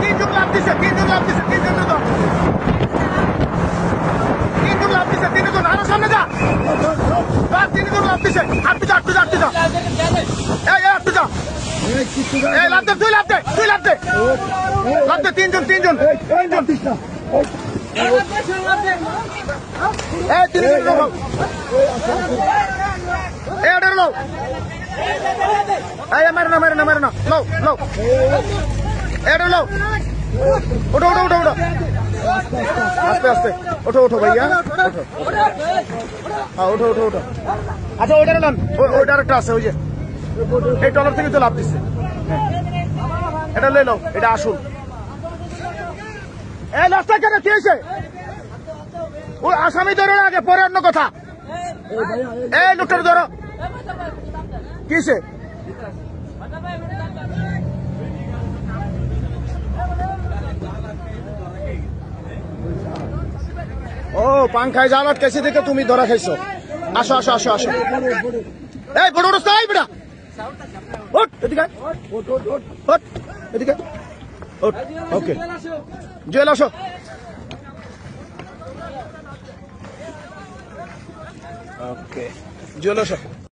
তিনজন লাভ দিছে, তিনজন লাভ দিছে, তিনজন লাভ দিছে, তিনজন আরো সামনে যা, তিনজন লাভ দিছে, আটটু যা, আটটু যা, আটটু যা, এই আটটু যা, এই লাভ দে, তুই লাভ দে, তুই লাভ দে, লাভ দে, তিনজন, তিনজন, তিনজন, এই তিনজন লোক, এই এটা লোক, এই মারে না, মারে না, মারে না, লোক, লোক, এটা লোক, ওঠো, ওঠো, ওঠো, ওঠো, আস্তে আস্তে, ওঠো, ওঠো ভাইয়া, ওঠো, হ্যাঁ ওঠো, ওঠো, ওঠো, আচ্ছা ওইটার নাম, ওইটার একটা আছে, ওই যে এই টলার থেকে তো লাভ দিচ্ছে, এটা লে নাও, এটা আসুন, এই লাস্টটা কেন কি হয়েছে? ওই আসামি ধরো না আগে, পরে অন্য কথা, এই লোকটার ধরো, কিসে? ও পাংখায় জাল আটকেছে দেখে তুমি ধরা খাইছো। আসো আসো আসো আসো, এই বড় রাস্তা, এই বেটা ওঠ এদিকে, ওঠ এদিকে, ওঠ, ওকে জুয়েল আসো, ওকে জুয়েল আসো।